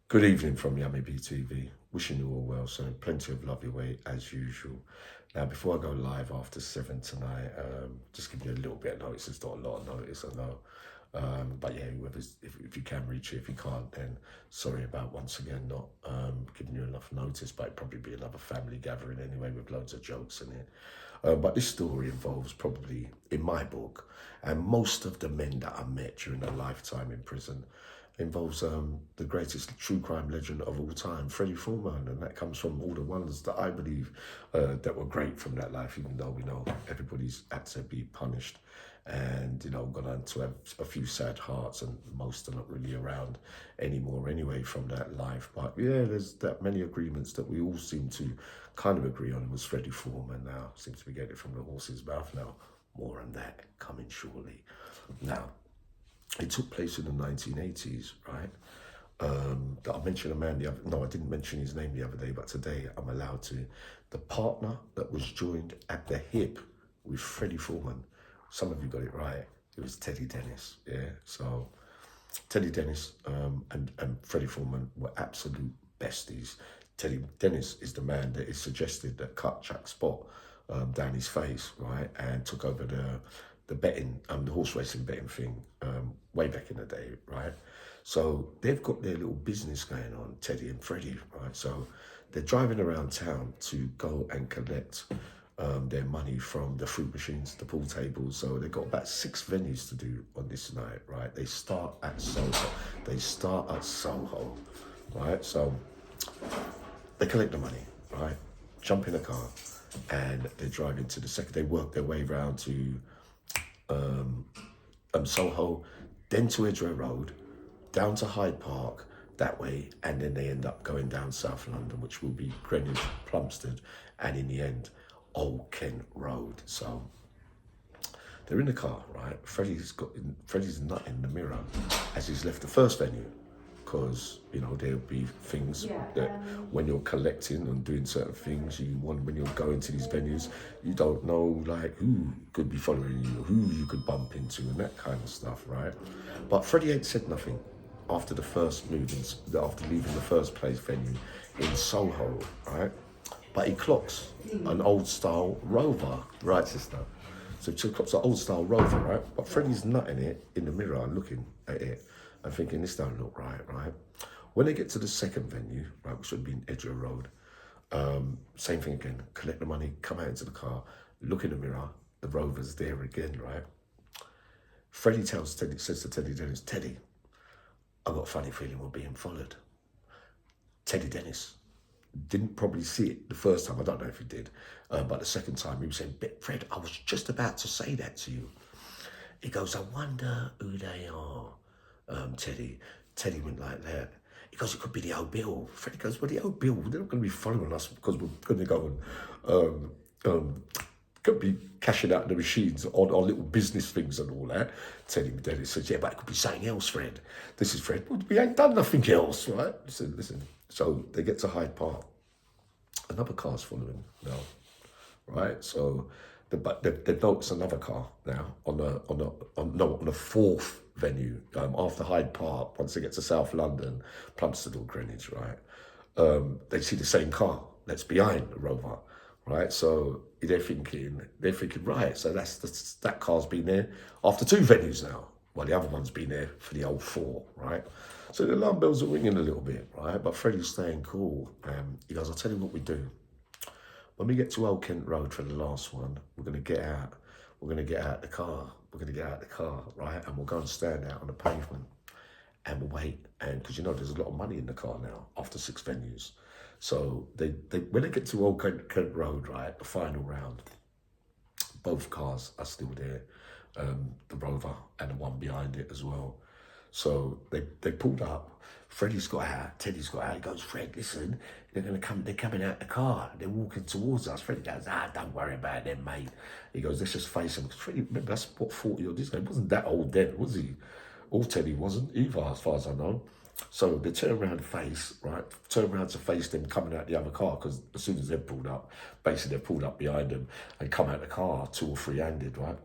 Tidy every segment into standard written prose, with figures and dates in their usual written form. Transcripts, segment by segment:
Good evening from Yummy BTV. Wishing you all well, sending plenty of love your way as usual. Now, before I go live after 7 tonight, just give you a little bit of notice. It's not a lot of notice, I know. But yeah, whoever's, if you can reach it, if you can't, then sorry about once again not giving you enough notice. But it'd probably be another family gathering anyway with loads of jokes in it. But this story involves probably, in my book, and most of the men that I met during their lifetime in prison, involves the greatest true crime legend of all time, Freddie Foreman, and that comes from all the ones that I believe that were great from that life, even though we know everybody's had to be punished and, you know, gone on to have a few sad hearts, and most are not really around anymore anyway from that life. But yeah, there's that many agreements that we all seem to kind of agree on. It was Freddie Foreman. Now seems to be getting it from the horse's mouth now. More on that coming shortly. Now, it took place in the 1980s, right? I mentioned a man I didn't mention his name the other day, but today I'm allowed to. The partner that was joined at the hip with Freddie Foreman, some of you got it right, it was Teddy Dennis, yeah? So Teddy Dennis and Freddie Foreman were absolute besties. Teddy Dennis is the man that is suggested that cut Chuck's spot down his face, right, and took over the betting, the horse racing betting thing way back in the day, right? So they've got their little business going on, Teddy and Freddie, right? So they're driving around town to go and collect their money from the fruit machines, the pool tables. So they've got about 6 venues to do on this night, right? They start at Soho. Right? So they collect the money, right? Jump in a car, and they drive into the second. They work their way around to Soho, then to Edgware Road, down to Hyde Park that way, and then they end up going down South London, which will be Greenwich, Plumstead, and in the end, Old Kent Road. So they're in the car, right? Freddie's nut in the mirror as he's left the first venue, because, you know, there'll be things that when you're collecting and doing certain things, when you're going to these venues, you don't know like who could be following you, who you could bump into, and that kind of stuff, right? But Freddie ain't said nothing after the first movements, after leaving the first place venue in Soho, right? But he clocks an old style Rover, right, sister? So he clocks an old style Rover, right? But Freddie's nutting it in the mirror, looking at it and thinking, this don't look right, right? When they get to the second venue, right, which would be in Edgware Road, same thing again, collect the money, come out into the car, look in the mirror, the Rover's there again, right? Freddie says to Teddy Dennis, Teddy, I got a funny feeling we're being followed. Teddy Dennis didn't probably see it the first time, I don't know if he did, but the second time he was saying, Fred, I was just about to say that to you. He goes, I wonder who they are, Teddy. Teddy went like that. He goes, it could be the old Bill. Freddie goes, well, the old Bill, they're not going to be following us because we're going to go and could be cashing out the machines on our little business things and all that. Teddy Dennis says, yeah, but it could be something else, Fred. This is Fred. Well, we ain't done nothing else, right? Listen. So they get to Hyde Park. Another car's following now, right? So they've noticed another car now on the fourth venue after Hyde Park. Once they get to South London, Plumstead or Greenwich, right? They see the same car that's behind the Rover, right? So they're thinking, right? So that car's been there after 2 venues now. Well, the other one's been there for the old 4, right? So the alarm bells are ringing a little bit, right? But Freddie's staying cool. He goes, I'll tell you what we do. When we get to Old Kent Road for the last one, we're going to get out. We're going to get out the car. We're going to get out the car, right? And we'll go and stand out on the pavement and we'll wait. And because, you know, there's a lot of money in the car now after 6 venues. So when they get to Old Kent Road, right, the final round, both cars are still there. The Rover and the one behind it as well. So they pulled up. Freddie's got out. Teddy's got out. He goes, Fred, listen, they're coming out the car. They're walking towards us. Freddie goes, don't worry about them, mate. He goes, let's just face them. Freddie, remember, that's what 40 odd is. He wasn't that old then, was he? Or Teddy wasn't either, as far as I know. So they turn around to face them coming out the other car, because as soon as they've pulled up, basically they've pulled up behind them and come out the car 2 or 3-handed, right?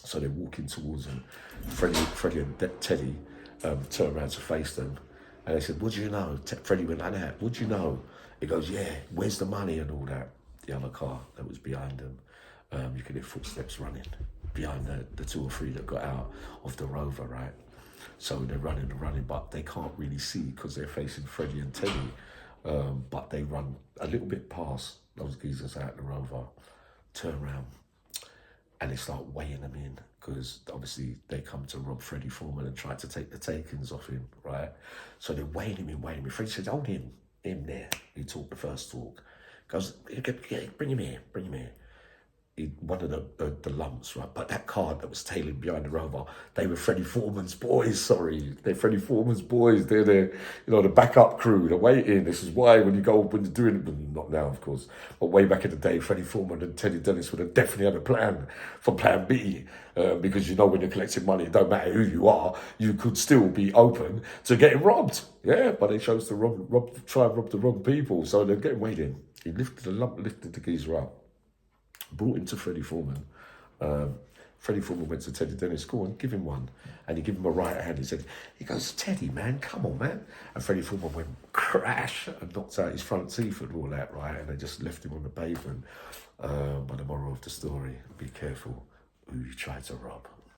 So they're walking towards them. Freddie and Teddy turn around to face them. And they said, what do you know? Freddie went like that. What do you know? He goes, yeah, where's the money and all that? The other car that was behind them, you could hear footsteps running behind the 2 or 3 that got out of the Rover, right? So they're running and running, but they can't really see because they're facing Freddie and Teddy. But they run a little bit past those geezers out the Rover, turn around, and they start weighing them in because obviously they come to rob Freddie Foreman and try to take the takings off him, right? So they're weighing him in. Freddie says, hold him there. He talked the first talk. Goes, bring him here. One of the lumps, right? But that car that was tailing behind the Rover, they were Freddie Foreman's boys, sorry. They're Freddie Foreman's boys. They're the backup crew, they're waiting. This is why when you're doing it, not now, of course, but way back in the day, Freddie Foreman and Teddy Dennis would have definitely had a plan for plan B, because when you're collecting money, it don't matter who you are, you could still be open to getting robbed. Yeah, but they chose to try and rob the wrong people, so they're getting weighed in. He lifted the geezer up, brought him to Freddie Foreman. Freddie Foreman went to Teddy Dennis, go on, give him one. And he gave him a right hand. He goes, Teddy, man, come on, man. And Freddie Foreman went crash and knocked out his front teeth and all that, right? And they just left him on the pavement. But the moral of the story, be careful who you try to rob.